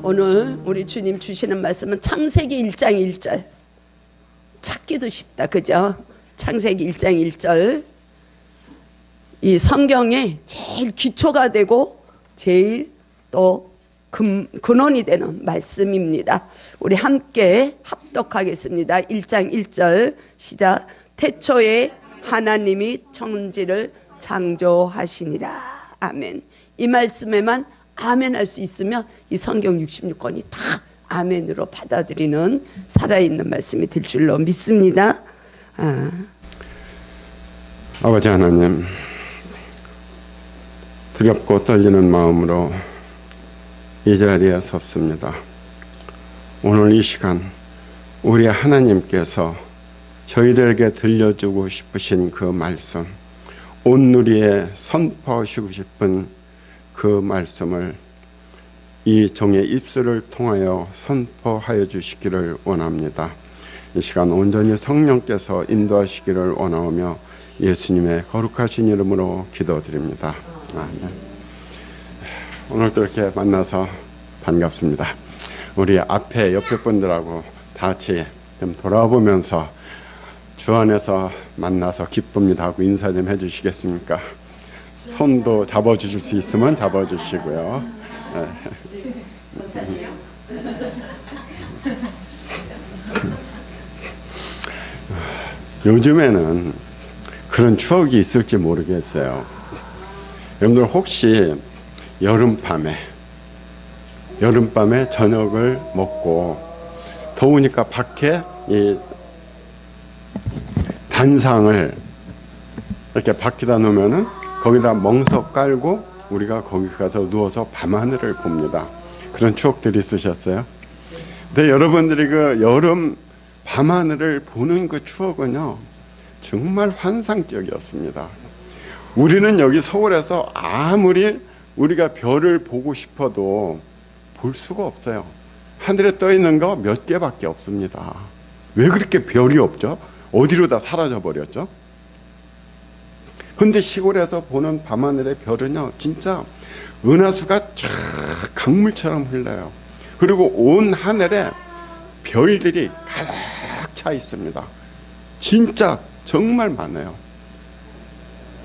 오늘 우리 주님 주시는 말씀은 창세기 1장 1절. 찾기도 쉽다, 그죠? 창세기 1장 1절. 이 성경에 제일 기초가 되고 제일 또 근원이 되는 말씀입니다. 우리 함께 합독하겠습니다. 1장 1절 시작. 태초에 하나님이 천지를 창조하시니라. 아멘. 이 말씀에만 아멘 할 수 있으면 이 성경 66권이 다 아멘으로 받아들이는 살아있는 말씀이 될 줄로 믿습니다. 아버지 하나님, 두렵고 떨리는 마음으로 이 자리에 섰습니다. 오늘 이 시간 우리 하나님께서 저희들에게 들려주고 싶으신 그 말씀, 온 누리에 선포하시고 싶은 그 말씀을 이 종의 입술을 통하여 선포하여 주시기를 원합니다. 이 시간 온전히 성령께서 인도하시기를 원하오며 예수님의 거룩하신 이름으로 기도드립니다. 아멘. 오늘도 이렇게 만나서 반갑습니다. 우리 앞에 옆에 분들하고 다 같이 좀 돌아보면서 주 안에서 만나서 기쁩니다 하고 인사 좀 해주시겠습니까? 손도 잡아주실 수 있으면 잡아주시고요. 요즘에는 그런 추억이 있을지 모르겠어요. 여러분들 혹시 여름밤에 저녁을 먹고 더우니까 밖에 이 단상을 이렇게 밖에다 놓으면은 거기다 멍석 깔고 우리가 거기 가서 누워서 밤하늘을 봅니다. 그런 추억들이 있으셨어요? 근데 여러분들이 그 여름 밤하늘을 보는 그 추억은요, 정말 환상적이었습니다. 우리는 여기 서울에서 아무리 우리가 별을 보고 싶어도 볼 수가 없어요. 하늘에 떠 있는 거 몇 개밖에 없습니다. 왜 그렇게 별이 없죠? 어디로 다 사라져 버렸죠? 근데 시골에서 보는 밤하늘의 별은요, 진짜 은하수가 쫙 강물처럼 흘러요. 그리고 온 하늘에 별들이 가득 차 있습니다. 진짜 정말 많아요.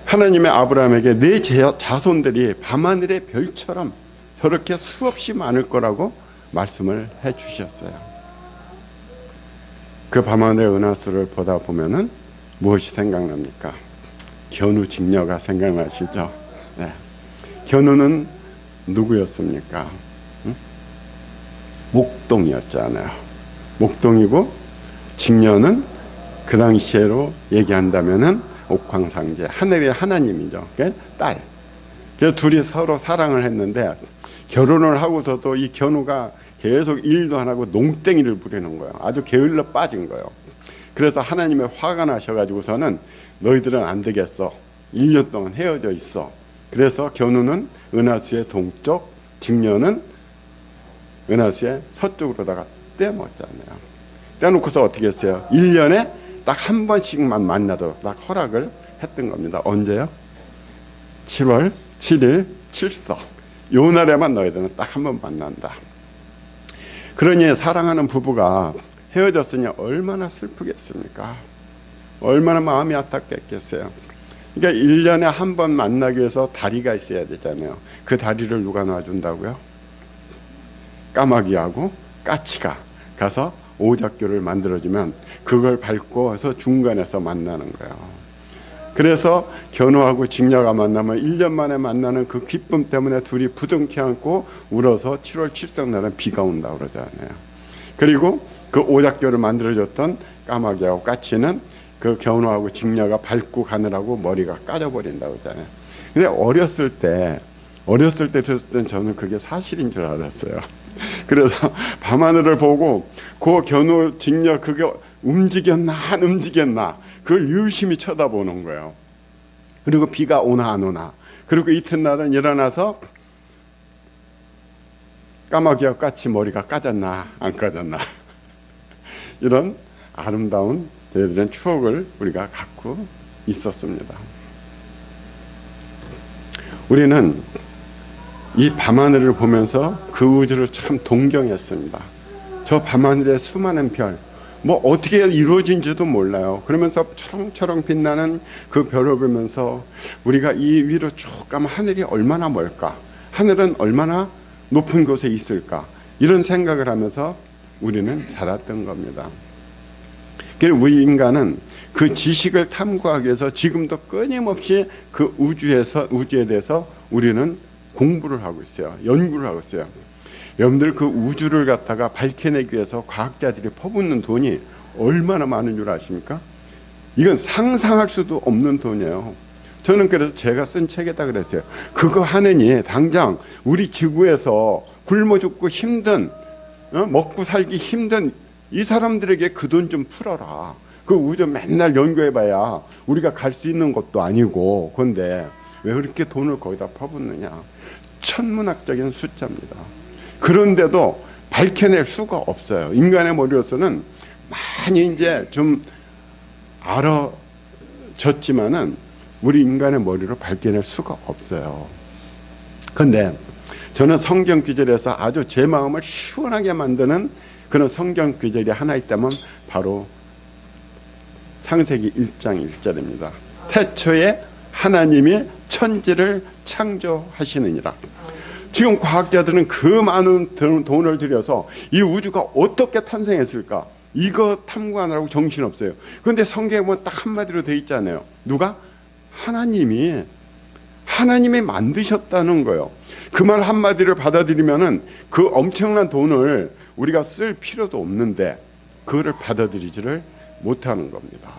하나님의 아브라함에게 내 자손들이 밤하늘의 별처럼 저렇게 수없이 많을 거라고 말씀을 해 주셨어요. 그 밤하늘의 은하수를 보다 보면은 무엇이 생각납니까? 견우직녀가 생각나시죠? 네. 견우는 누구였습니까? 응? 목동이었잖아요. 목동이고 직녀는 그 당시에로 얘기한다면은 옥황상제, 하늘의 하나님이죠. 딸. 그래서 둘이 서로 사랑을 했는데 결혼을 하고서도 이 견우가 계속 일도 안 하고 농땡이를 부리는 거예요. 아주 게을러 빠진 거예요. 그래서 하나님의 화가 나셔가지고서는 너희들은 안 되겠어. 1년 동안 헤어져 있어. 그래서 견우는 은하수의 동쪽, 직녀는 은하수의 서쪽으로다가 떼먹었잖아요. 떼놓고서 어떻게 했어요? 1년에 딱 한 번씩만 만나도록 딱 허락을 했던 겁니다. 언제요? 7월 7일 칠석. 요 날에만 너희들은 딱 한 번 만난다. 그러니 사랑하는 부부가 헤어졌으니 얼마나 슬프겠습니까? 얼마나 마음이 안타깝겠어요. 그러니까 1년에 한 번 만나기 위해서 다리가 있어야 되잖아요. 그 다리를 누가 놔준다고요? 까마귀하고 까치가 가서 오작교를 만들어주면 그걸 밟고서 중간에서 만나는 거예요. 그래서 견우하고 직녀가 만나면 1년 만에 만나는 그 기쁨 때문에 둘이 부둥켜 안고 울어서 7월 칠성날은 비가 온다고 그러잖아요. 그리고 그 오작교를 만들어줬던 까마귀하고 까치는 그 견우하고 직녀가 밟고 가느라고 머리가 까져버린다고 하잖아요. 근데 어렸을 때 들었을 땐 저는 그게 사실인 줄 알았어요. 그래서 밤하늘을 보고 그 견우 직녀 그게 움직였나 안 움직였나 그걸 유심히 쳐다보는 거예요. 그리고 비가 오나 안 오나. 그리고 이튿날은 일어나서 까마귀와 까치 머리가 까졌나 안 까졌나. 이런 아름다운 저희들은 추억을 우리가 갖고 있었습니다. 우리는 이 밤하늘을 보면서 그 우주를 참 동경했습니다. 저 밤하늘의 수많은 별, 뭐 어떻게 이루어진지도 몰라요. 그러면서 초롱초롱 빛나는 그 별을 보면서 우리가 이 위로 쭉 가면 하늘이 얼마나 멀까, 하늘은 얼마나 높은 곳에 있을까, 이런 생각을 하면서 우리는 자랐던 겁니다. 그래서 우리 인간은 그 지식을 탐구하기 위해서 지금도 끊임없이 그 우주에 대해서 우리는 공부를 하고 있어요. 연구를 하고 있어요. 여러분들 그 우주를 갖다가 밝혀내기 위해서 과학자들이 퍼붓는 돈이 얼마나 많은 줄 아십니까? 이건 상상할 수도 없는 돈이에요. 저는 그래서 제가 쓴 책에다 그랬어요. 그거 하느니 당장 우리 지구에서 굶어 죽고 힘든, 먹고 살기 힘든 이 사람들에게 그 돈 좀 풀어라. 그 우주 맨날 연구해봐야 우리가 갈 수 있는 것도 아니고, 그런데 왜 그렇게 돈을 거기다 퍼붓느냐. 천문학적인 숫자입니다. 그런데도 밝혀낼 수가 없어요. 인간의 머리로서는 많이 이제 좀 알아졌지만은 우리 인간의 머리로 밝혀낼 수가 없어요. 그런데 저는 성경 구절에서 아주 제 마음을 시원하게 만드는 그런 성경 구절이 하나 있다면 바로 창세기 1장 1절입니다. 태초에 하나님이 천지를 창조하시느니라. 지금 과학자들은 그 많은 돈을 들여서 이 우주가 어떻게 탄생했을까, 이거 탐구하느라고 정신없어요. 그런데 성경에 보면 딱 한마디로 돼 있잖아요. 누가? 하나님이 만드셨다는 거예요. 그 말 한마디를 받아들이면은 그 엄청난 돈을 우리가 쓸 필요도 없는데 그거를 받아들이지를 못하는 겁니다.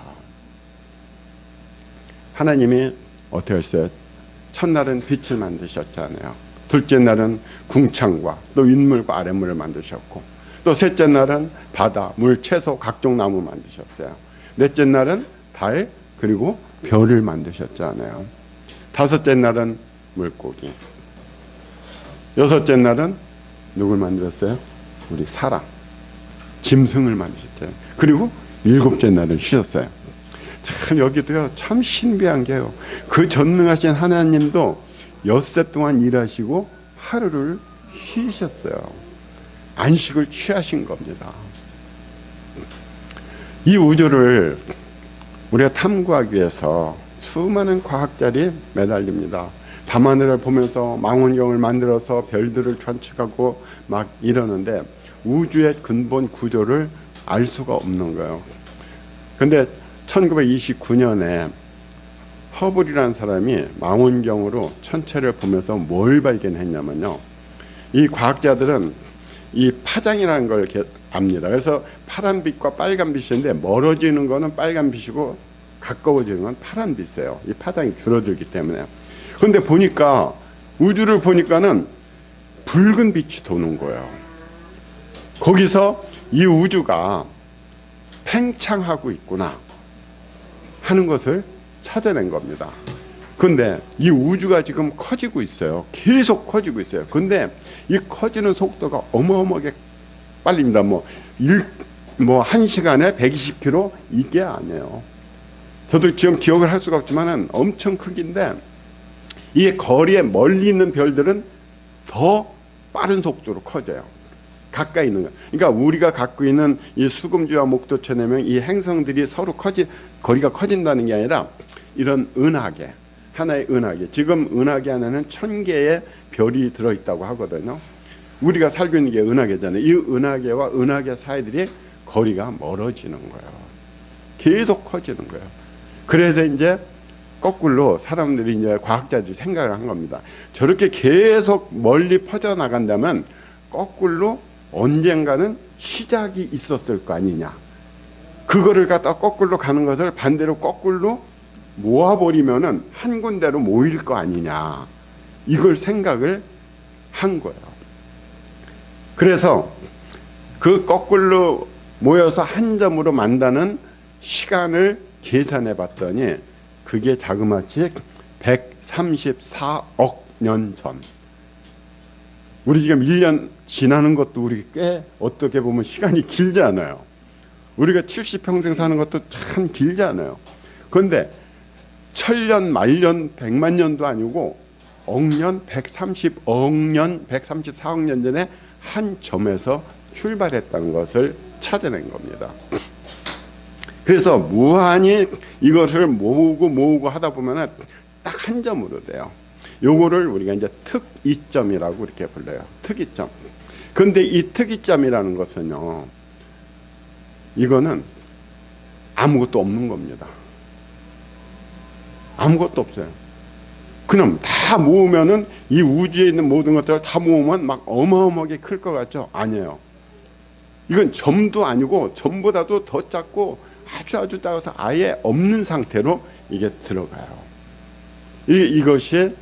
하나님이 어떻게 하셨어요? 첫날은 빛을 만드셨잖아요. 둘째 날은 궁창과 또 윗물과 아랫물을 만드셨고, 또 셋째 날은 바다, 물, 채소, 각종 나무 만드셨어요. 넷째 날은 달, 그리고 별을 만드셨잖아요. 다섯째 날은 물고기. 여섯째 날은 누굴 만들었어요? 우리 사람, 짐승을 만드셨잖아요. 그리고 일곱째 날은 쉬셨어요. 참 여기도요, 참 신비한 게요. 그 전능하신 하나님도 엿새 동안 일하시고 하루를 쉬셨어요. 안식을 취하신 겁니다. 이 우주를 우리가 탐구하기 위해서 수많은 과학자들이 매달립니다. 밤하늘을 보면서 망원경을 만들어서 별들을 관측하고 막 이러는데 우주의 근본 구조를 알 수가 없는 거예요. 근데 1929년에 허블이라는 사람이 망원경으로 천체를 보면서 뭘 발견했냐면요, 이 과학자들은 이 파장이라는 걸 압니다. 그래서 파란빛과 빨간빛인데 멀어지는 거는 빨간빛이고 가까워지는 건 파란빛이에요. 이 파장이 줄어들기 때문에. 그런데 보니까 우주를 보니까는 붉은 빛이 도는 거예요. 거기서 이 우주가 팽창하고 있구나 하는 것을 찾아낸 겁니다. 그런데 이 우주가 지금 커지고 있어요. 계속 커지고 있어요. 그런데 이 커지는 속도가 어마어마하게 빨립니다. 뭐 1시간에 120km 이게 아니에요. 저도 지금 기억을 할 수가 없지만은 엄청 크긴데, 이 거리에 멀리 있는 별들은 더 빠른 속도로 커져요. 가까이 있는 거. 그러니까 우리가 갖고 있는 이 수금주와 목토천해명 이 행성들이 서로 거리가 커진다는 게 아니라 이런 은하계, 하나의 은하계. 지금 은하계 안에는 1000개의 별이 들어있다고 하거든요. 우리가 살고 있는 게 은하계잖아요. 이 은하계와 은하계 사이들이 거리가 멀어지는 거예요. 계속 커지는 거예요. 그래서 이제 거꾸로 사람들이, 이제 과학자들이 생각을 한 겁니다. 저렇게 계속 멀리 퍼져나간다면 거꾸로 언젠가는 시작이 있었을 거 아니냐. 그거를 갖다 거꾸로 가는 것을 반대로 거꾸로 모아버리면은 한 군데로 모일 거 아니냐. 이걸 생각을 한 거예요. 그래서 그 거꾸로 모여서 한 점으로 만다는 시간을 계산해 봤더니 그게 자그마치 134억 년 전. 우리 지금 1년 지나는 것도 우리 꽤 어떻게 보면 시간이 길잖아요. 우리가 70평생 사는 것도 참 길잖아요. 그런데 1000년, 만년, 100만 년도 아니고 억년, 130억 년, 134억 년 전에 한 점에서 출발했다는 것을 찾아낸 겁니다. 그래서 무한히 이것을 모으고 하다 보면은 딱 한 점으로 돼요. 요거를 우리가 이제 특이점이라고 이렇게 불러요. 특이점. 근데 이 특이점이라는 것은요, 이거는 아무것도 없는 겁니다. 아무것도 없어요. 그럼 다 모으면은 이 우주에 있는 모든 것들을 다 모으면 막 어마어마하게 클 것 같죠? 아니에요. 이건 점도 아니고 점보다도 더 작고 아주 작아서 아예 없는 상태로 이게 들어가요. 이것이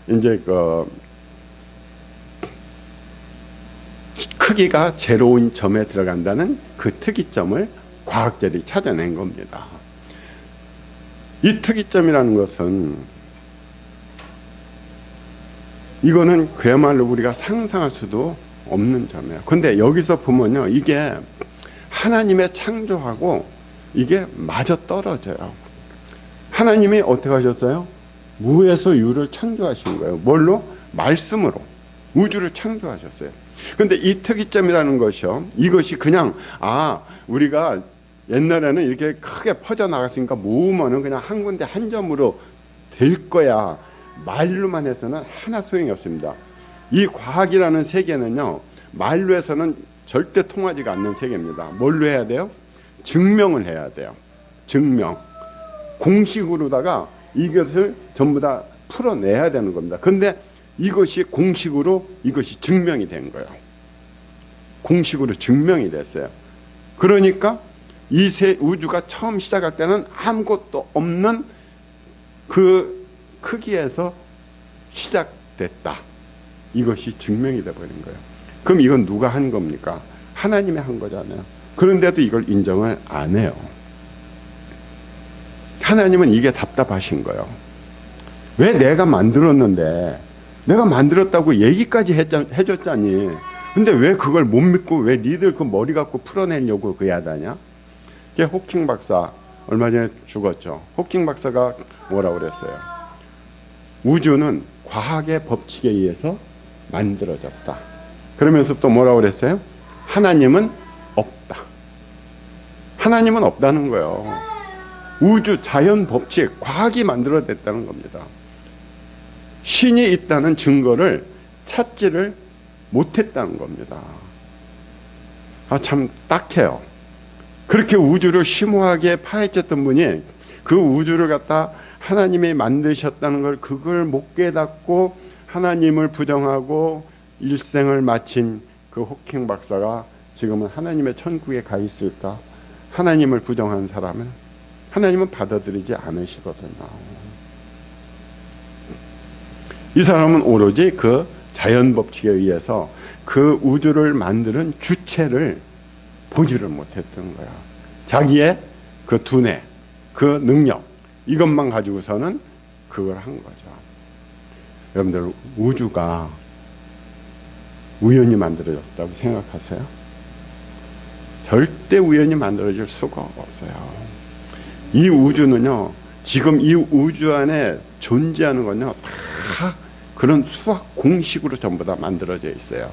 이제 그 크기가 제로인 점에 들어간다는 그 특이점을 과학자들이 찾아낸 겁니다. 이 특이점이라는 것은 이거는 그야말로 우리가 상상할 수도 없는 점이에요. 근데 여기서 보면요, 이게 하나님의 창조하고 이게 맞아 떨어져요. 하나님이 어떻게 하셨어요? 무에서 유를 창조하신 거예요. 뭘로? 말씀으로 우주를 창조하셨어요. 근데 이 특이점이라는 것이요, 이것이 그냥 우리가 옛날에는 이렇게 크게 퍼져나갔으니까 모으면은 그냥 한 군데 한 점으로 될 거야, 말로만 해서는 하나 소용이 없습니다. 이 과학이라는 세계는요, 말로 해서는 절대 통하지가 않는 세계입니다. 뭘로 해야 돼요? 증명을 해야 돼요. 증명. 공식으로다가 이것을 전부 다 풀어내야 되는 겁니다. 근데 이것이 공식으로 이것이 증명이 된 거예요. 공식으로 증명이 됐어요. 그러니까 이 우주가 처음 시작할 때는 아무것도 없는 그 크기에서 시작됐다. 이것이 증명이 돼버린 거예요. 그럼 이건 누가 한 겁니까? 하나님이 한 거잖아요. 그런데도 이걸 인정을 안 해요. 하나님은 이게 답답하신 거예요. 왜 내가 만들었는데, 내가 만들었다고 얘기까지 해줬잖니. 근데 왜 그걸 못 믿고 왜 니들 그 머리 갖고 풀어내려고 그 야단이야? 그게 호킹 박사 얼마 전에 죽었죠. 호킹 박사가 뭐라고 그랬어요? 우주는 과학의 법칙에 의해서 만들어졌다. 그러면서 또 뭐라고 그랬어요? 하나님은 없다. 하나님은 없다는 거예요. 우주 자연 법칙, 과학이 만들어냈다는 겁니다. 신이 있다는 증거를 찾지를 못했다는 겁니다. 참 딱해요. 그렇게 우주를 심오하게 파헤쳤던 분이 그 우주를 갖다 하나님이 만드셨다는 걸 그걸 못 깨닫고 하나님을 부정하고 일생을 마친 그 호킹 박사가 지금은 하나님의 천국에 가 있을까? 하나님을 부정한 사람은 하나님은 받아들이지 않으시거든요. 이 사람은 오로지 그 자연 법칙에 의해서 그 우주를 만드는 주체를 보지를 못했던 거야. 자기의 그 두뇌, 그 능력, 이것만 가지고서는 그걸 한 거죠. 여러분들, 우주가 우연히 만들어졌다고 생각하세요? 절대 우연히 만들어질 수가 없어요. 이 우주는요, 지금 이 우주 안에 존재하는 건요, 다 그런 수학 공식으로 전부 다 만들어져 있어요.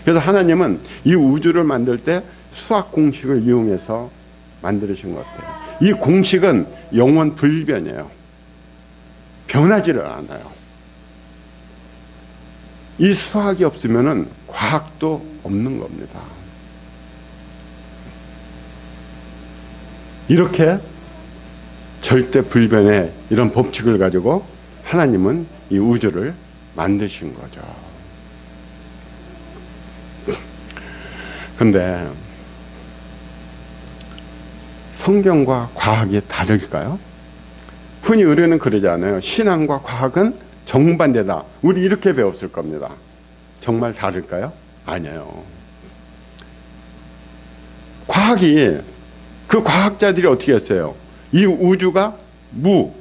그래서 하나님은 이 우주를 만들 때 수학 공식을 이용해서 만들으신 것 같아요. 이 공식은 영원 불변이에요. 변하지를 않아요. 이 수학이 없으면은 과학도 없는 겁니다. 이렇게 절대 불변의 이런 법칙을 가지고 하나님은 이 우주를 만드신 거죠. 근데 성경과 과학이 다를까요? 흔히 우리는 그러지 않아요. 신앙과 과학은 정반대다. 우리 이렇게 배웠을 겁니다. 정말 다를까요? 아니에요. 과학이, 그 과학자들이 어떻게 했어요? 이 우주가 무,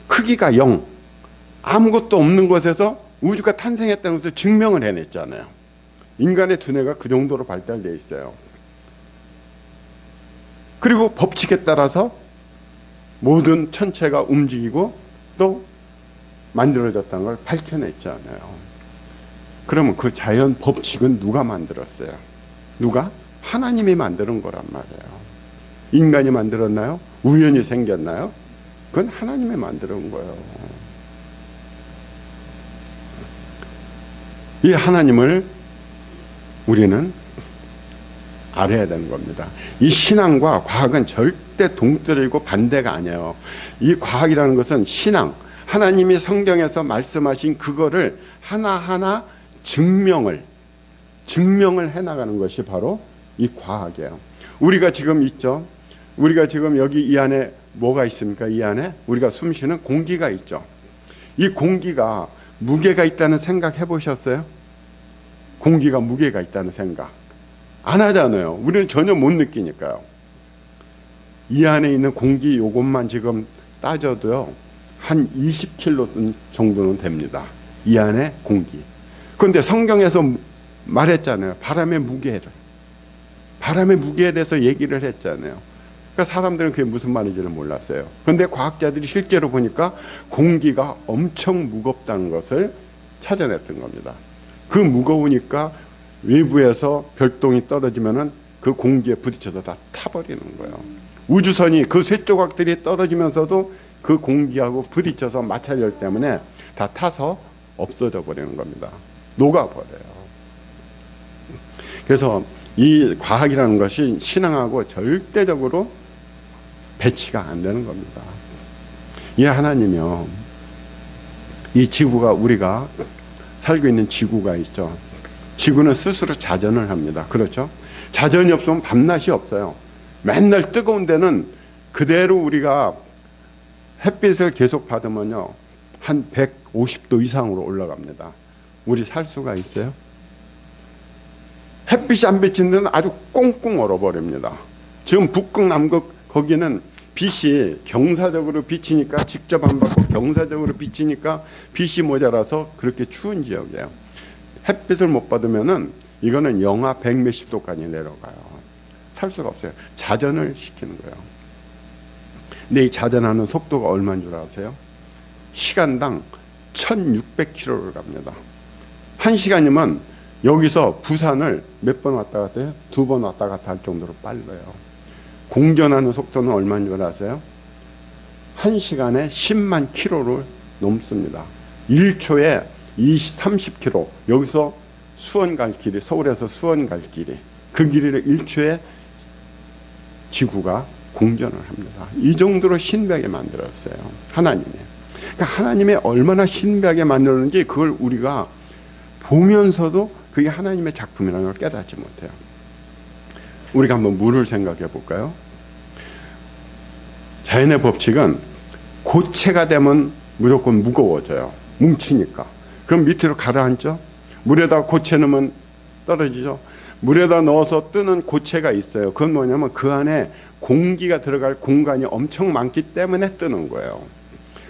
크기가 0, 아무것도 없는 곳에서 우주가 탄생했다는 것을 증명을 해냈잖아요. 인간의 두뇌가 그 정도로 발달되어 있어요. 그리고 법칙에 따라서 모든 천체가 움직이고 또 만들어졌다는 걸 밝혀냈잖아요. 그러면 그 자연 법칙은 누가 만들었어요? 누가? 하나님이 만드는 거란 말이에요. 인간이 만들었나요? 우연히 생겼나요? 그건 하나님이 만드는 거예요. 이 하나님을 우리는 알아야 되는 겁니다. 이 신앙과 과학은 절대 동떨어지고 반대가 아니에요. 이 과학이라는 것은 신앙, 하나님이 성경에서 말씀하신 그거를 하나하나 증명을 해나가는 것이 바로 이 과학이에요. 우리가 지금 있죠. 우리가 지금 여기 이 안에 뭐가 있습니까? 이 안에 우리가 숨쉬는 공기가 있죠. 이 공기가 무게가 있다는 생각 해보셨어요? 공기가 무게가 있다는 생각 안 하잖아요. 우리는 전혀 못 느끼니까요. 이 안에 있는 공기 요것만 지금 따져도요 한 20kg 정도는 됩니다. 이 안에 공기. 그런데 성경에서 말했잖아요. 바람의 무게에 대해서 얘기를 했잖아요. 그러니까 사람들은 그게 무슨 말인지는 몰랐어요. 그런데 과학자들이 실제로 보니까 공기가 엄청 무겁다는 것을 찾아냈던 겁니다. 그 무거우니까 외부에서 별똥이 떨어지면은 그 공기에 부딪혀서 다 타버리는 거예요. 우주선이 그 쇠조각들이 떨어지면서도 그 공기하고 부딪혀서 마찰열 때문에 다 타서 없어져 버리는 겁니다. 녹아버려요. 그래서 이 과학이라는 것이 신앙하고 절대적으로 배치가 안 되는 겁니다. 이 하나님이요, 이 지구가, 우리가 살고 있는 지구가 있죠. 지구는 스스로 자전을 합니다. 그렇죠? 자전이 없으면 밤낮이 없어요. 맨날 뜨거운 데는 그대로 우리가 햇빛을 계속 받으면요 한 150도 이상으로 올라갑니다. 우리 살 수가 있어요? 햇빛이 안 비치는 데는 아주 꽁꽁 얼어버립니다. 지금 북극 남극 거기는 빛이 경사적으로 비치니까, 직접 안 받고 경사적으로 비치니까 빛이 모자라서 그렇게 추운 지역이에요. 햇빛을 못 받으면은 이거는 영하 100 몇십 도까지 내려가요. 살 수가 없어요. 자전을 시키는 거예요. 근데 이 자전하는 속도가 얼마인 줄 아세요? 시간당 1600km를 갑니다. 1시간이면 여기서 부산을 몇 번 왔다 갔다 해요? 2번 왔다 갔다 할 정도로 빨라요. 공전하는 속도는 얼마인 줄 아세요? 1시간에 10만 킬로를 넘습니다. 1초에 30km. 여기서 수원 갈 길이, 서울에서 수원 갈 길이, 그 길이를 1초에 지구가 공전을 합니다. 이 정도로 신비하게 만들었어요. 하나님이. 그러니까 하나님이 얼마나 신비하게 만들었는지 그걸 우리가 보면서도 그게 하나님의 작품이라는 걸 깨닫지 못해요. 우리가 한번 물을 생각해 볼까요? 자연의 법칙은 고체가 되면 무조건 무거워져요. 뭉치니까. 그럼 밑으로 가라앉죠? 물에다 고체 넣으면 떨어지죠? 물에다 넣어서 뜨는 고체가 있어요. 그건 뭐냐면 그 안에 공기가 들어갈 공간이 엄청 많기 때문에 뜨는 거예요.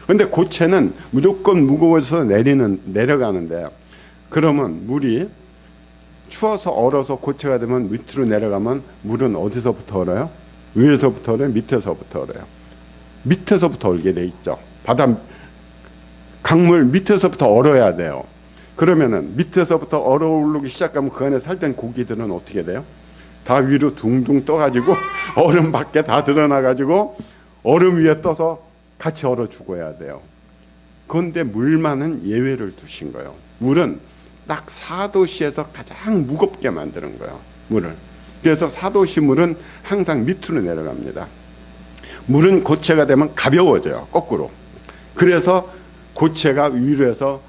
그런데 고체는 무조건 무거워서 내려가는데, 그러면 물이 추워서 얼어서 고체가 되면 밑으로 내려가면 물은 어디서부터 얼어요? 위에서부터 얼어요? 밑에서부터 얼어요? 밑에서부터 얼게 돼 있죠. 바다 강물 밑에서부터 얼어야 돼요. 그러면은 밑에서부터 얼어오르기 시작하면 그 안에 살던 고기들은 어떻게 돼요? 다 위로 둥둥 떠가지고 얼음 밖에 다 드러나가지고 얼음 위에 떠서 같이 얼어 죽어야 돼요. 그런데 물만은 예외를 두신 거예요. 물은 딱 4도씨에서 가장 무겁게 만드는 거예요. 물을. 그래서 4도씨 물은 항상 밑으로 내려갑니다. 물은 고체가 되면 가벼워져요. 거꾸로. 그래서 고체가 위로해서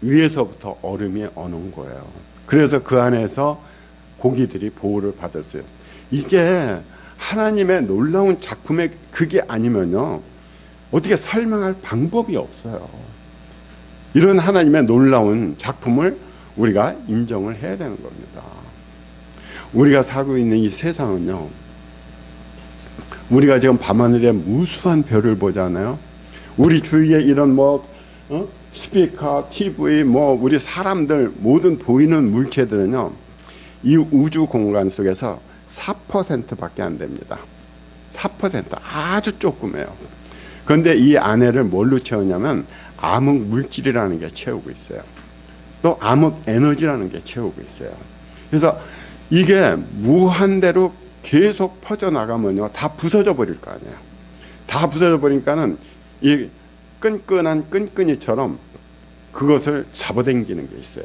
위에서부터 얼음이 어는 거예요. 그래서 그 안에서 고기들이 보호를 받았어요. 이게 하나님의 놀라운 작품의 그게 아니면요 어떻게 설명할 방법이 없어요. 이런 하나님의 놀라운 작품을 우리가 인정을 해야 되는 겁니다. 우리가 살고 있는 이 세상은요, 우리가 지금 밤하늘에 무수한 별을 보잖아요. 우리 주위에 이런 스피커, TV, 우리 사람들 모든 보이는 물체들은요, 이 우주 공간 속에서 4%밖에 안 됩니다. 4% 아주 조그매요. 그런데 이 안에를 뭘로 채우냐면 암흑 물질이라는 게 채우고 있어요. 또 암흑 에너지라는 게 채우고 있어요. 그래서 이게 무한대로 계속 퍼져나가면요, 다 부서져 버릴 거 아니에요. 다 부서져 버리니까는 이 끈끈한 끈끈이처럼 그것을 잡아당기는 게 있어요.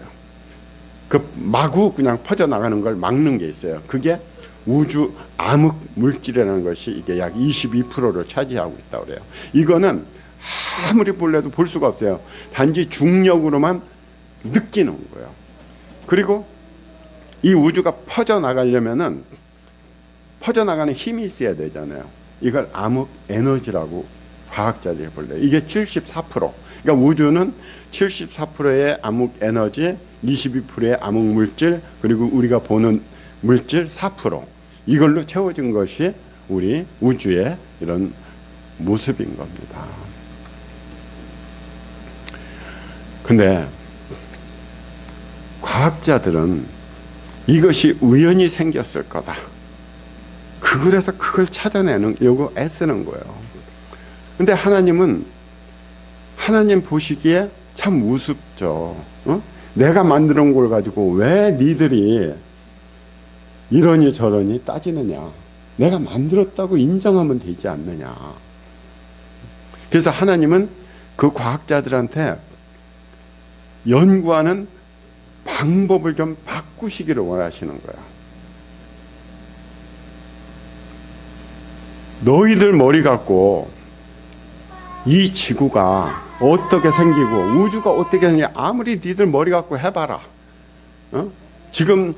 그 마구 그냥 퍼져나가는 걸 막는 게 있어요. 그게 우주 암흑 물질이라는 것이 이게 약 22%를 차지하고 있다고 그래요. 이거는 아무리 볼래도 볼 수가 없어요. 단지 중력으로만 느끼는 거예요. 그리고 이 우주가 퍼져나가려면은 퍼져나가는 힘이 있어야 되잖아요. 이걸 암흑 에너지라고 과학자들이 불러요. 이게 74%. 그러니까 우주는 74%의 암흑 에너지, 22%의 암흑 물질, 그리고 우리가 보는 물질 4%. 이걸로 채워진 것이 우리 우주의 이런 모습인 겁니다. 근데 과학자들은 이것이 우연히 생겼을 거다. 그래서 그걸 찾아내는 요거 애쓰는 거예요. 근데 하나님은 하나님 보시기에 참 우습죠. 내가 만드는 걸 가지고 왜 니들이 이러니 저러니 따지느냐. 내가 만들었다고 인정하면 되지 않느냐. 그래서 하나님은 그 과학자들한테 연구하는 방법을 좀 바꾸시기를 원하시는 거야. 너희들 머리 갖고 이 지구가 어떻게 생기고 우주가 어떻게 생기냐 아무리 니들 머리 갖고 해봐라. 지금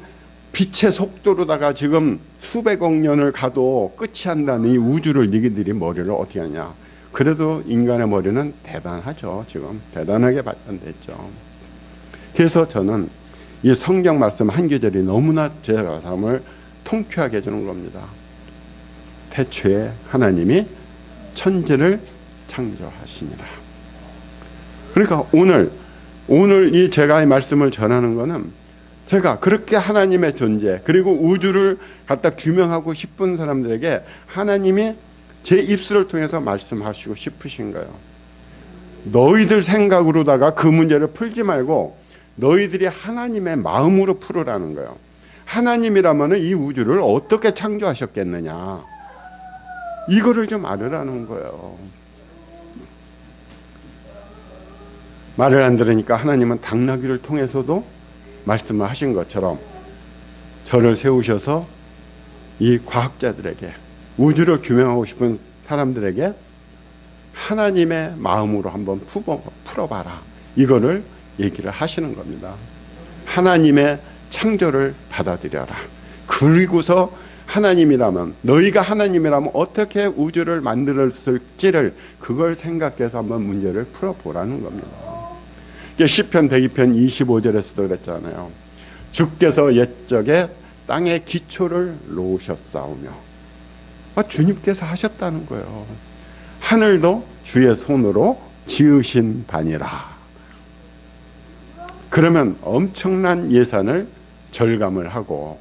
빛의 속도로다가 지금 수백억 년을 가도 끝이 안 나는 이 우주를 니들이 머리를 어떻게 하냐. 그래도 인간의 머리는 대단하죠. 지금 대단하게 발전됐죠. 그래서 저는 이 성경 말씀 한 구절이 너무나 제 삶을 통쾌하게 해주는 겁니다. 태초에 하나님이 천지를 창조하시니라. 그러니까 오늘 이 제가 이 말씀을 전하는 거는 제가 그렇게 하나님의 존재 그리고 우주를 갖다 규명하고 싶은 사람들에게 하나님이 제 입술을 통해서 말씀하시고 싶으신 거예요. 너희들 생각으로다가 그 문제를 풀지 말고 너희들이 하나님의 마음으로 풀으라는 거예요. 하나님이라면 이 우주를 어떻게 창조하셨겠느냐 이거를 좀 알으라는 거예요. 말을 안 들으니까 하나님은 당나귀를 통해서도 말씀을 하신 것처럼 저를 세우셔서 이 과학자들에게 우주를 규명하고 싶은 사람들에게 하나님의 마음으로 한번 풀어봐라 이거를 얘기를 하시는 겁니다. 하나님의 창조를 받아들여라. 그리고서 하나님이라면 너희가 하나님이라면 어떻게 우주를 만들었을지를 그걸 생각해서 한번 문제를 풀어보라는 겁니다. 시편 102편 25절에서도 그랬잖아요. 주께서 옛적에 땅의 기초를 놓으셨사오며 주님께서 하셨다는 거예요. 하늘도 주의 손으로 지으신 바니라. 그러면 엄청난 예산을 절감을 하고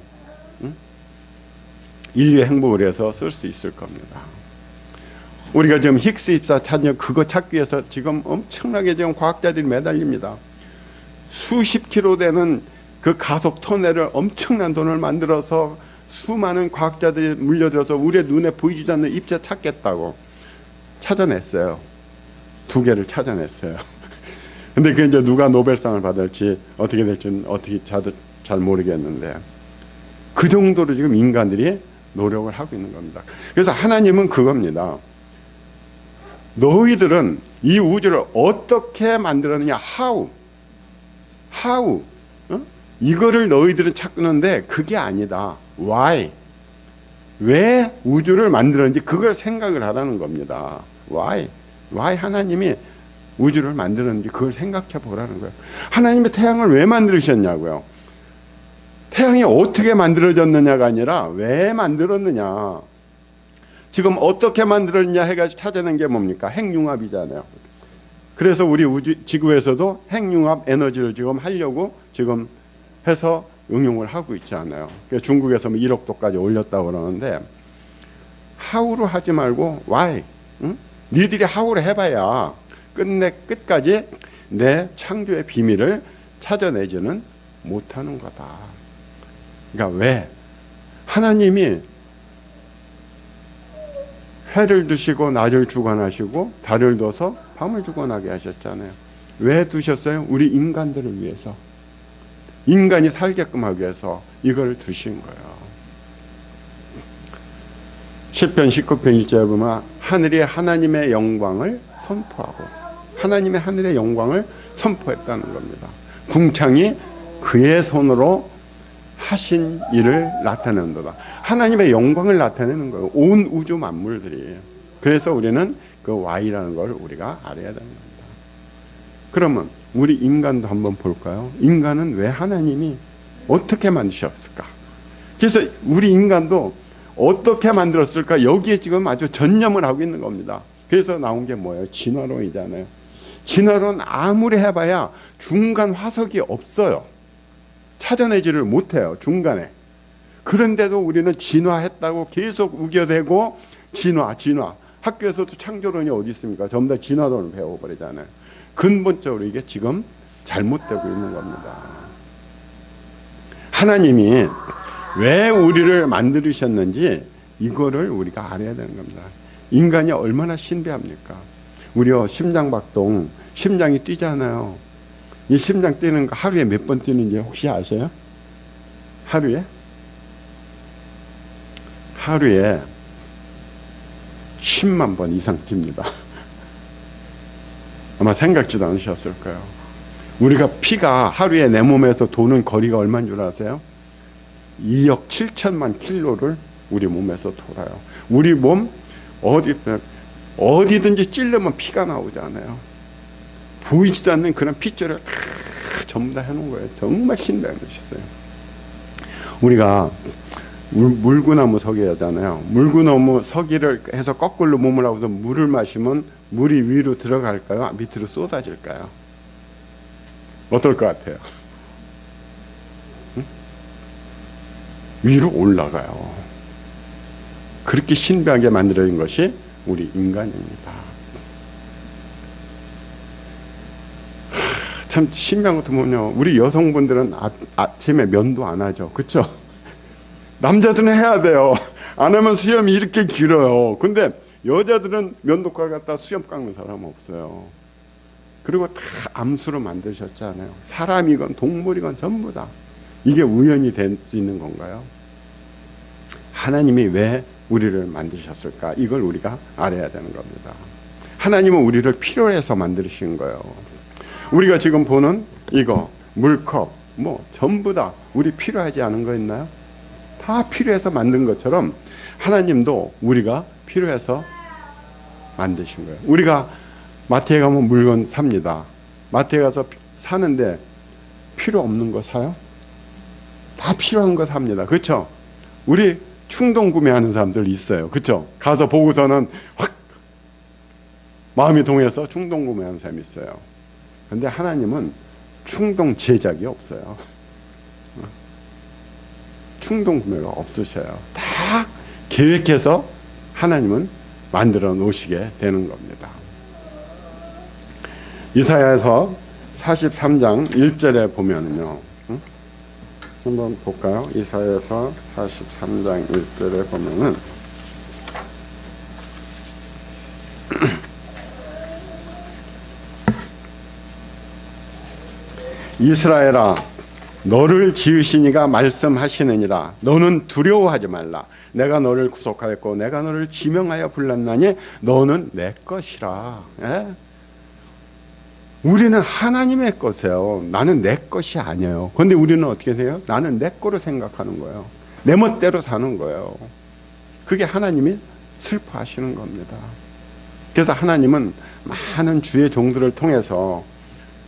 인류의 행복을 위해서 쓸 수 있을 겁니다. 우리가 지금 힉스 입사 찾는 그거 찾기 위해서 지금 엄청나게 지금 과학자들이 매달립니다. 수십 킬로 되는 그 가속 터널을 엄청난 돈을 만들어서 수많은 과학자들이 물려들어서 우리의 눈에 보이지도 않는 입자 찾겠다고 찾아냈어요. 2개를 찾아냈어요. 근데 그게 이제 누가 노벨상을 받을지 어떻게 될지는 어떻게 잘 모르겠는데 그 정도로 지금 인간들이 노력을 하고 있는 겁니다. 그래서 하나님은 그겁니다. 너희들은 이 우주를 어떻게 만들었느냐, how, 이거를 너희들은 찾는데 그게 아니다. why, 왜 우주를 만들었는지 그걸 생각을 하라는 겁니다. why 하나님이 우주를 만들었는지 그걸 생각해 보라는 거예요. 하나님이 태양을 왜 만드셨냐고요. 태양이 어떻게 만들어졌느냐가 아니라 왜 만들었느냐. 지금 어떻게 만들었냐 해가지고 찾아낸 게 뭡니까? 핵융합이잖아요. 그래서 우리 지구에서도 핵융합 에너지를 지금 하려고 지금 해서 응용을 하고 있잖아요. 중국에서 1억 도까지 올렸다고 그러는데 how로 하지 말고 why. 응? 니들이 how로 해봐야 끝까지 내 창조의 비밀을 찾아내지는 못하는 거다. 그러니까 왜? 하나님이 해를 두시고 낮을 주관하시고 달을 둬서 밤을 주관하게 하셨잖아요. 왜 두셨어요? 우리 인간들을 위해서. 인간이 살게끔 하기 위해서 이걸 두신 거예요. 시편 19편 1절에 보면 하늘이 하나님의 영광을 선포하고, 하나님의 하늘의 영광을 선포했다는 겁니다. 궁창이 그의 손으로 하신 일을 나타낸다. 하나님의 영광을 나타내는 거예요. 온 우주 만물들이. 그래서 우리는 그 Y라는 걸 우리가 알아야 되는 겁니다. 그러면 우리 인간도 한번 볼까요? 인간은 왜 하나님이 어떻게 만드셨을까? 그래서 우리 인간도 어떻게 만들었을까? 여기에 지금 아주 전념을 하고 있는 겁니다. 그래서 나온 게 뭐예요? 진화론이잖아요. 진화론 아무리 해봐야 중간 화석이 없어요. 찾아내지를 못해요. 중간에. 그런데도 우리는 진화했다고 계속 우겨대고 진화. 학교에서도 창조론이 어디 있습니까? 전부 다 진화론을 배워버리잖아요. 근본적으로 이게 지금 잘못되고 있는 겁니다. 하나님이 왜 우리를 만드셨는지 이거를 우리가 알아야 되는 겁니다. 인간이 얼마나 신비합니까? 우리요, 심장박동, 심장이 뛰잖아요. 이 심장 뛰는 거 하루에 몇 번 뛰는지 혹시 아세요? 하루에 10만 번 이상 뜁니다. 아마 생각지도 않으셨을 거예요. 우리가 피가 하루에 내 몸에서 도는 거리가 얼마인 줄 아세요? 2억 7천만 킬로를 우리 몸에서 돌아요. 우리 몸 어디든지 찔르면 피가 나오잖아요. 보이지도 않는 그런 핏줄을 전부 다 해놓은 거예요. 정말 신비한 것이었어요. 우리가 물구나무 서기 하잖아요. 물구나무 서기를 해서 거꾸로 몸을 하고서 물을 마시면 물이 위로 들어갈까요? 밑으로 쏟아질까요? 어떨 것 같아요? 응? 위로 올라가요. 그렇게 신비하게 만들어진 것이 우리 인간입니다. 참 신비한 것도 뭐냐, 우리 여성분들은 아침에 면도 안 하죠. 그렇죠? 남자들은 해야 돼요. 안 하면 수염이 이렇게 길어요. 근데 여자들은 면도칼 갖다 수염 깎는 사람 없어요. 그리고 다 암수로 만드셨잖아요. 사람이건 동물이건 전부 다. 이게 우연이 될 수 있는 건가요? 하나님이 왜 우리를 만드셨을까? 이걸 우리가 알아야 되는 겁니다. 하나님은 우리를 필요로 해서 만드신 거예요. 우리가 지금 보는 이거 물컵 뭐 전부 다 우리 필요하지 않은 거 있나요? 다 필요해서 만든 것처럼 하나님도 우리가 필요해서 만드신 거예요. 우리가 마트에 가면 물건 삽니다. 마트에 가서 사는데 필요 없는 거 사요? 다 필요한 거 삽니다. 그렇죠? 우리 충동 구매하는 사람들 있어요. 그렇죠? 가서 보고서는 확 마음이 동해서 충동 구매하는 사람이 있어요. 근데 하나님은 충동 제작이 없어요. 충동 구매가 없으셔요. 다 계획해서 하나님은 만들어 놓으시게 되는 겁니다. 이사야에서 43장 1절에 보면은요. 한번 볼까요? 이사야에서 43장 1절에 보면은 이스라엘아 너를 지으신 이가 말씀하시느니라. 너는 두려워하지 말라. 내가 너를 구속하였고 내가 너를 지명하여 불렀나니 너는 내 것이라. 예? 우리는 하나님의 것이에요. 나는 내 것이 아니에요. 그런데 우리는 어떻게 돼요? 나는 내 거로 생각하는 거예요. 내 멋대로 사는 거예요. 그게 하나님이 슬퍼하시는 겁니다. 그래서 하나님은 많은 주의 종들을 통해서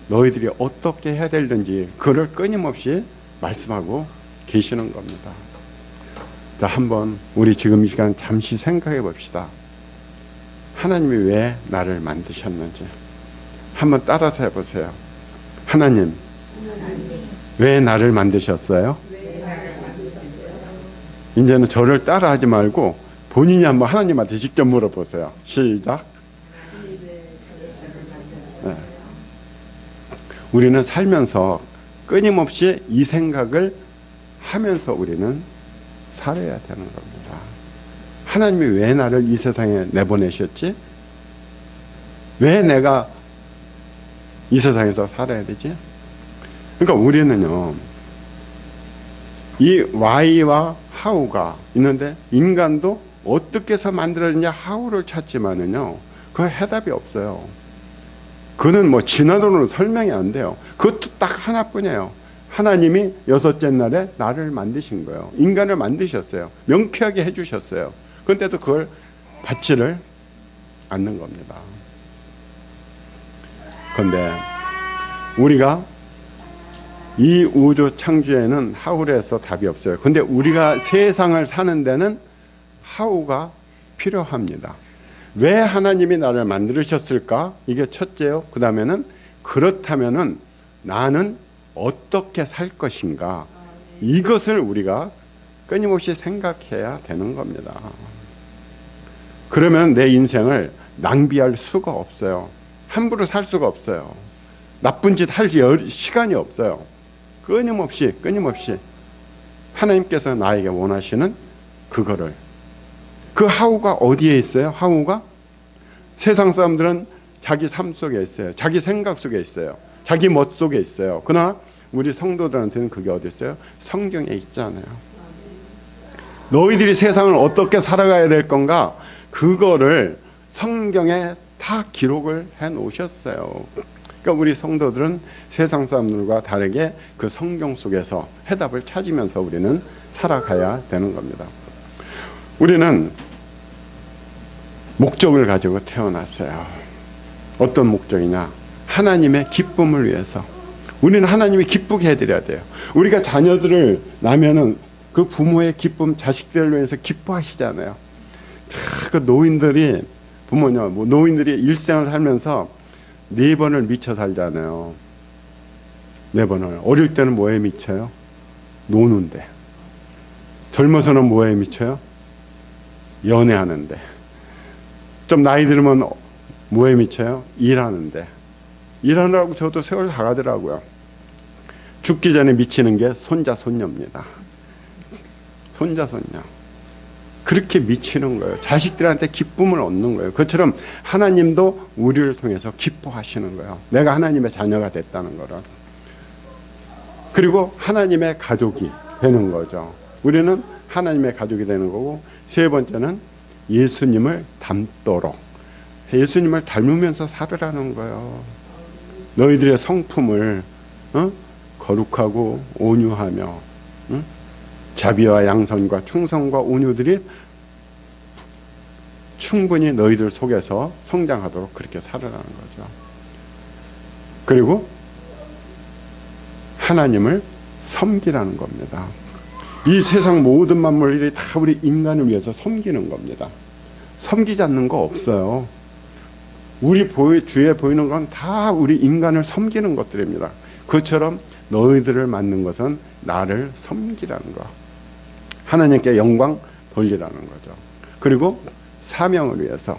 너희들이 어떻게 해야 되는지 그걸 끊임없이 말씀하고 계시는 겁니다. 자, 한번 우리 지금 이 시간 잠시 생각해 봅시다. 하나님이 왜 나를 만드셨는지 한번 따라서 해보세요. 하나님, 왜 나를 만드셨어요? 이제는 저를 따라하지 말고 본인이 한번 하나님한테 직접 물어보세요. 시작. 우리는 살면서 끊임없이 이 생각을 하면서 우리는 살아야 되는 겁니다. 하나님이 왜 나를 이 세상에 내보내셨지? 왜 내가 이 세상에서 살아야 되지? 그러니까 우리는요, 이 Y와 How가 있는데 인간도 어떻게 해서 만들어졌냐 How를 찾지만은요, 그 해답이 없어요. 그는 뭐 진화론으로 설명이 안 돼요. 그것도 딱 하나뿐이에요. 하나님이 여섯째 날에 나를 만드신 거예요. 인간을 만드셨어요. 명쾌하게 해주셨어요. 그런데도 그걸 받지를 않는 겁니다. 그런데 우리가 이 우주 창조에는 하울에서 답이 없어요. 근데 우리가 세상을 사는 데는 하우가 필요합니다. 왜 하나님이 나를 만드셨을까? 이게 첫째요. 그 다음에는 그렇다면은 나는 어떻게 살 것인가? 이것을 우리가 끊임없이 생각해야 되는 겁니다. 그러면 내 인생을 낭비할 수가 없어요. 함부로 살 수가 없어요. 나쁜 짓 할 시간이 없어요. 끊임없이 하나님께서 나에게 원하시는 그거를, 그 하우가 어디에 있어요? 하우가 세상 사람들은 자기 삶 속에 있어요. 자기 생각 속에 있어요. 자기 멋 속에 있어요. 그러나 우리 성도들한테는 그게 어디 있어요? 성경에 있잖아요. 너희들이 세상을 어떻게 살아가야 될 건가? 그거를 성경에 다 기록을 해 놓으셨어요. 그러니까 우리 성도들은 세상 사람들과 다르게 그 성경 속에서 해답을 찾으면서 우리는 살아가야 되는 겁니다. 우리는 목적을 가지고 태어났어요. 어떤 목적이냐? 하나님의 기쁨을 위해서. 우리는 하나님이 기쁘게 해드려야 돼요. 우리가 자녀들을 낳으면은 그 부모의 기쁨, 자식들을 위해서 기뻐하시잖아요. 그 노인들이, 부모냐, 뭐 노인들이 일생을 살면서 4번을 미쳐 살잖아요. 4번을. 어릴 때는 뭐에 미쳐요? 노는데. 젊어서는 뭐에 미쳐요? 연애하는데. 좀 나이 들면 뭐에 미쳐요? 일하는데. 일하느라고 저도 세월 다 가더라고요. 죽기 전에 미치는 게 손자, 손녀입니다. 손자, 손녀. 그렇게 미치는 거예요. 자식들한테 기쁨을 얻는 거예요. 그처럼 하나님도 우리를 통해서 기뻐하시는 거예요. 내가 하나님의 자녀가 됐다는 거를. 그리고 하나님의 가족이 되는 거죠. 우리는 하나님의 가족이 되는 거고, 세 번째는 예수님을 닮도록, 예수님을 닮으면서 살으라는 거예요. 너희들의 성품을 거룩하고 온유하며 자비와 양선과 충성과 온유들이 충분히 너희들 속에서 성장하도록 그렇게 살아라는 거죠. 그리고 하나님을 섬기라는 겁니다. 이 세상 모든 만물들이 다 우리 인간을 위해서 섬기는 겁니다. 섬기지 않는 거 없어요. 우리 주위에 보이는 건 다 우리 인간을 섬기는 것들입니다. 그처럼 너희들을 만든 것은 나를 섬기라는 거. 하나님께 영광 돌리라는 거죠. 그리고 사명을 위해서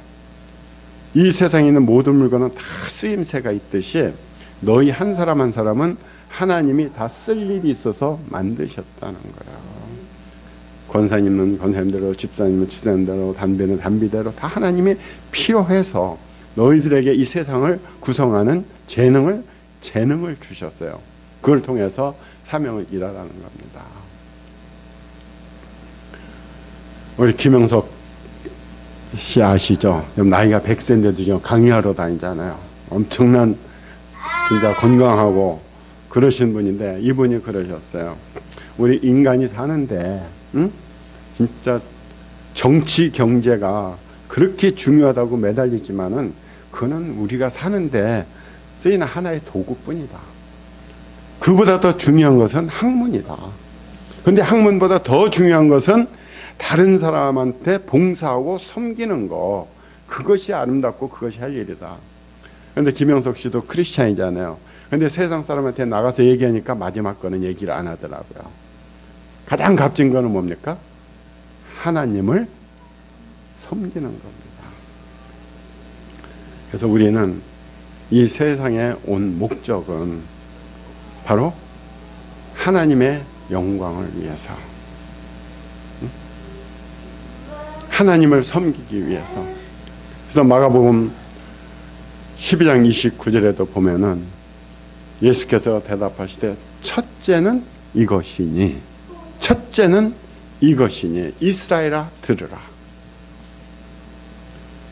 이 세상에 있는 모든 물건은 다 쓰임새가 있듯이 너희 한 사람 한 사람은 하나님이 다 쓸 일이 있어서 만드셨다는 거예요. 권사님은 권사님대로, 집사님은 집사님대로, 단비는 단비대로 다 하나님이 필요해서 너희들에게 이 세상을 구성하는 재능을 주셨어요. 그걸 통해서 사명을 일하라는 겁니다. 우리 김영석 씨 아시죠? 나이가 100세인데도 지금 강의하러 다니잖아요. 엄청난 진짜 건강하고 그러신 분인데 이분이 그러셨어요. 우리 인간이 사는데 진짜 정치 경제가 그렇게 중요하다고 매달리지만은 그는 우리가 사는데 쓰이는 하나의 도구뿐이다. 그보다 더 중요한 것은 학문이다. 그런데 학문보다 더 중요한 것은 다른 사람한테 봉사하고 섬기는 거, 그것이 아름답고 그것이 할 일이다. 그런데 김영석 씨도 크리스찬이잖아요. 그런데 세상 사람한테 나가서 얘기하니까 마지막 거는 얘기를 안 하더라고요. 가장 값진 거는 뭡니까? 하나님을 섬기는 겁니다. 그래서 우리는 이 세상에 온 목적은 바로 하나님의 영광을 위해서, 하나님을 섬기기 위해서. 그래서 마가복음 12장 29절에도 보면은 예수께서 대답하시되 첫째는 이것이니, 첫째는 이것이니 이스라엘아 들으라.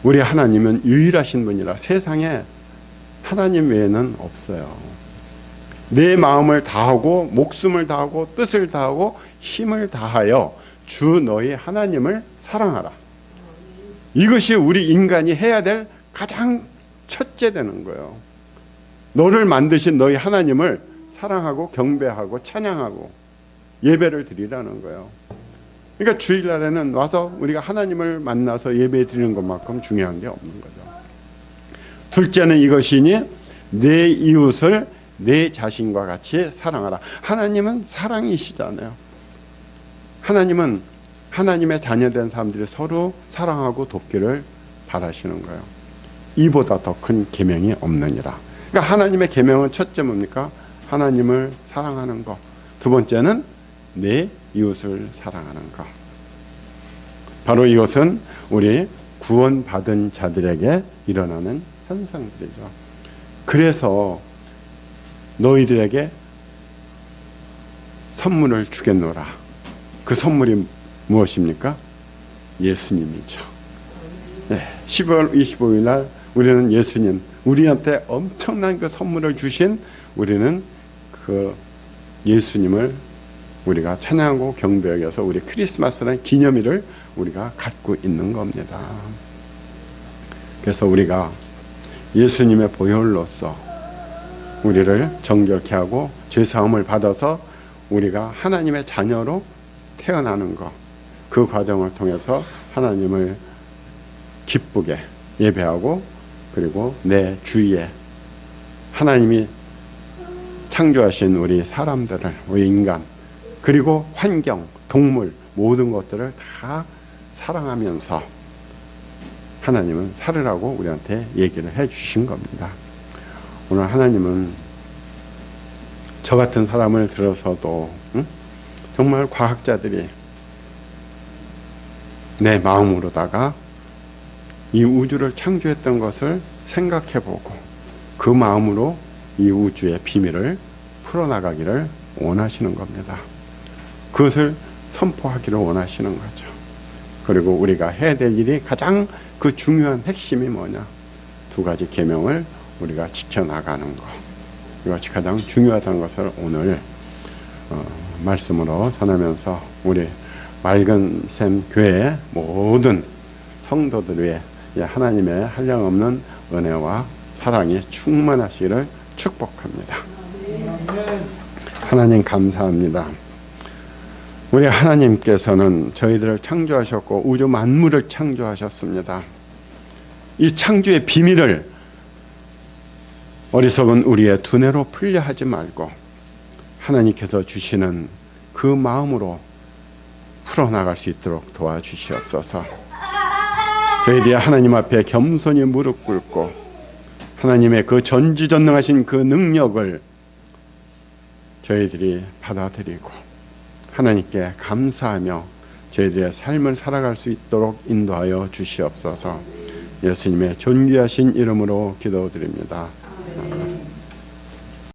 우리 하나님은 유일하신 분이라 세상에 하나님 외에는 없어요. 내 마음을 다하고 목숨을 다하고 뜻을 다하고 힘을 다하여 주 너희 하나님을 사랑하라. 이것이 우리 인간이 해야 될 가장 첫째 되는 거예요. 너를 만드신 너희 하나님을 사랑하고 경배하고 찬양하고 예배를 드리라는 거예요. 그러니까 주일날에는 와서 우리가 하나님을 만나서 예배 드리는 것만큼 중요한 게 없는 거죠. 둘째는 이것이니 내 이웃을 내 자신과 같이 사랑하라. 하나님은 사랑이시잖아요. 하나님은 하나님의 자녀된 사람들이 서로 사랑하고 돕기를 바라시는 거예요. 이보다 더 큰 계명이 없느니라. 그러니까 하나님의 계명은 첫째 뭡니까? 하나님을 사랑하는 것. 두 번째는 내 이웃을 사랑하는 것. 바로 이것은 우리 구원받은 자들에게 일어나는 현상들이죠. 그래서 너희들에게 선물을 주겠노라. 그 선물이 무엇입니까? 예수님이죠. 네, 12월 25일 날 우리는 예수님, 우리한테 엄청난 그 선물을 주신 우리는 그 예수님을 우리가 찬양하고 경배하여서 우리 크리스마스라는 기념일을 우리가 갖고 있는 겁니다. 그래서 우리가 예수님의 보혈로서 우리를 정결케 하고 죄사함을 받아서 우리가 하나님의 자녀로 태어나는 것, 그 과정을 통해서 하나님을 기쁘게 예배하고 그리고 내 주위에 하나님이 창조하신 우리 사람들을, 우리 인간, 그리고 환경, 동물, 모든 것들을 다 사랑하면서 하나님은 살으라고 우리한테 얘기를 해 주신 겁니다. 오늘 하나님은 저 같은 사람을 들어서도 정말 과학자들이 내 마음으로다가 이 우주를 창조했던 것을 생각해보고 그 마음으로 이 우주의 비밀을 풀어나가기를 원하시는 겁니다. 그것을 선포하기를 원하시는 거죠. 그리고 우리가 해야 될 일이 가장 그 중요한 핵심이 뭐냐? 두 가지 계명을 우리가 지켜나가는 것. 이것이 가장 중요하다는 것을 오늘 말씀으로 전하면서 우리 맑은 샘 교회의 모든 성도들 위해 하나님의 한량없는 은혜와 사랑이 충만하시기를 축복합니다. 하나님 감사합니다. 우리 하나님께서는 저희들을 창조하셨고 우주 만물을 창조하셨습니다. 이 창조의 비밀을 어리석은 우리의 두뇌로 풀려 하지 말고 하나님께서 주시는 그 마음으로 풀어나갈 수 있도록 도와주시옵소서. 저희들이 하나님 앞에 겸손히 무릎 꿇고 하나님의 그 전지전능하신 그 능력을 저희들이 받아들이고 하나님께 감사하며 저희들의 삶을 살아갈 수 있도록 인도하여 주시옵소서. 예수님의 존귀하신 이름으로 기도드립니다.